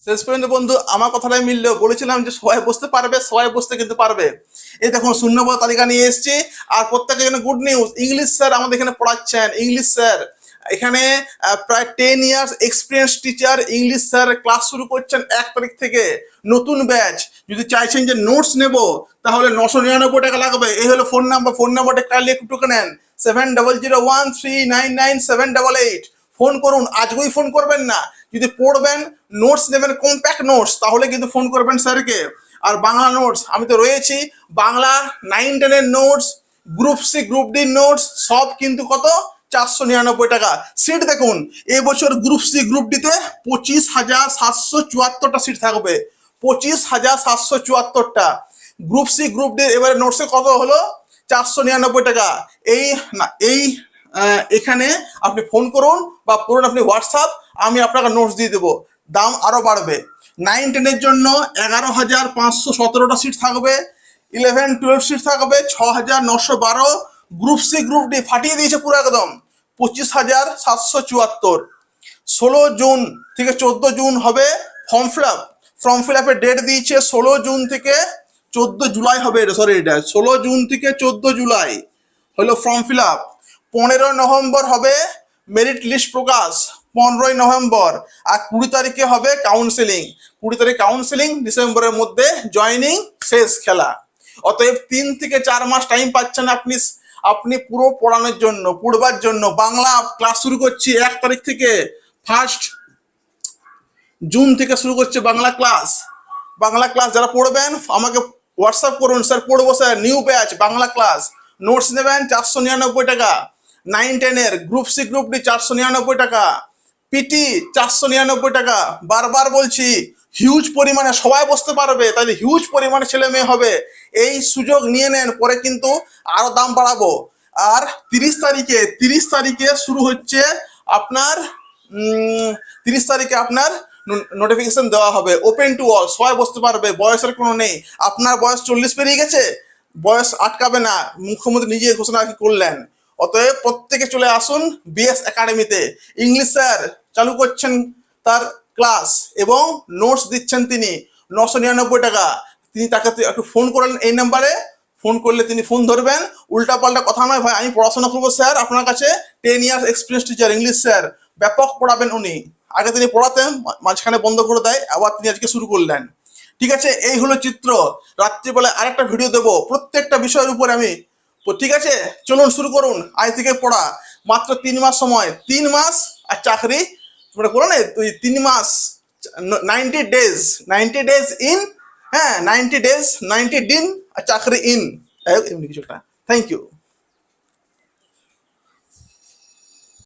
শেষ পর্যন্ত বন্ধু আমার কথাটাই মিললো। বলেছিলাম যে সবাই বসতে পারবে, সবাই বসতে কিন্তু পারবে। এই দেখুন শূন্যপদ তালিকা নিয়ে এসেছি। আর প্রত্যেকের জন্য গুড নিউজ, ইংলিশ স্যার আমাদের এখানে পড়াচ্ছেন। ইংলিশ স্যার এখানে প্রায় 10 years experience teacher English sir class শুরু করছেন 1 তারিখ থেকে। নতুন ব্যাচ। যদি চাইছেন যে নোটস নেব তাহলে 999 টাকা লাগবে। এই হলো ফোন নাম্বার, ফোন নাম্বারটা কাইন্ডলি একটু টুকে নেন 7001399788। ফোন করুন, আজকেই ফোন করবেন না। যদি পড়বেন, নোটস নেবেন, কম্প্যাক্ট নোটস, তাহলে কিন্তু ফোন করবেন স্যারকে। আর বাংলা নোটস আমি তো রয়েছি, বাংলা 9-10-এর notes, group C group D notes সব কিন্তু কত 499 টাকা। সিট দেখুন এবছর গ্রুপ সি গ্রুপ ডিতে 25,774টা সিট থাকবে। 25,774টা গ্রুপ সি গ্রুপ ডি। এবারে নোটসে কত হলো 499 টাকা। এই না এই এখানে আপনি ফোন করুন বা করুন আপনি হোয়াটসঅ্যাপ, আমি আপনাকে নোটস দিয়ে দেবো। দাম আরও বাড়বে। 9-10-এর জন্য 11,517টা সিট থাকবে। 11-12 সিট থাকবে 6,912। গ্রুপ সি গ্রুপ ডি ফাটিয়ে দিয়েছে পুরো একদম 25,774। 16 জুন থেকে 14 জুন হবে form fill up. Form fill আপের ডেট দিয়েছে 16 জুন থেকে 14 জুলাই হবে। সরি, এটা 16 জুন থেকে 14 জুলাই হলো ফর্ম ফিল আপ। 15 নভেম্বর হবে মেরিট লিস্ট প্রকাশ, 15 নভেম্বর। আর 20 তারিখে হবে কাউন্সেলিং। 20 তারিখ কাউন্সেলিং, ডিসেম্বরের মধ্যে জয়নিং, শেষ খেলা। অতএব 3 থেকে 4 মাস টাইম পাচ্ছেন আপনি আপনি পুরো পড়ানোর জন্য, পড়বার জন্য। বাংলা ক্লাস শুরু করছি 1 তারিখ থেকে। 1 জুন থেকে শুরু করছে বাংলা ক্লাস। বাংলা ক্লাস যারা পড়বেন আমাকে হোয়াটসঅ্যাপ করুন, স্যার পড়বো sir, new batch Bangla class. Notes নেবেন 499 টাকা। 9-10-এর গ্রুপ সি গ্রুপ ডি 499 টাকা। পিটি 499 টাকা। বারবার বলছি হিউজ পরিমাণে সবাই বসতে পারবে, তাহলে হিউজ পরিমাণে ছেলে মেয়ে হবে। এই সুযোগ নিয়ে নেন, পরে কিন্তু আরো দাম বাড়াবো। আর 30 তারিখে শুরু হচ্ছে আপনার 30 তারিখে আপনার নোটিফিকেশন দেওয়া হবে। ওপেন টু অল, সবাই বসতে পারবে, বয়সের কোনো নেই। আপনার বয়স 40 পেরিয়ে গেছে, বয়স আটকাবে না, মুখ্যমন্ত্রী নিজে ঘোষণা করলেন। অতএব প্রত্যেকে চলে আসুন বিএস একাডেমিতে। ইংলিশ স্যার চালু করছেন তার ক্লাস এবং নোটস দিচ্ছেন তিনি। 999 টাকা। তিনি তাকে একটু ফোন করেন, এই নাম্বারে ফোন করলে তিনি ফোন ধরবেন। উল্টাপাল্টা কথা নয় ভাই, আমি পড়াশোনা করবো স্যার আপনার কাছে। 10 years experience teacher English sir, ব্যাপক পড়াবেন উনি। আগে তিনি পড়াতেন, মাঝখানে বন্ধ করে দেয়, আবার তিনি আজকে শুরু করলেন। ঠিক আছে, এই হলো চিত্র। রাত্রিবেলায় আরেকটা ভিডিও দেবো প্রত্যেকটা বিষয়ের উপরে আমি। তো ঠিক আছে, চলুন শুরু করুন আজ থেকে পড়া। মাত্র 3 মাস সময়, 3 মাস আর চাকরি। তোমরা করো না 3 মাস, 90 ডেজ, 90 ডেজ ইন, হ্যাঁ 90 ডেজ 90 দিন আর চাকরি ইন, এমনি কিছুটা। Thank you.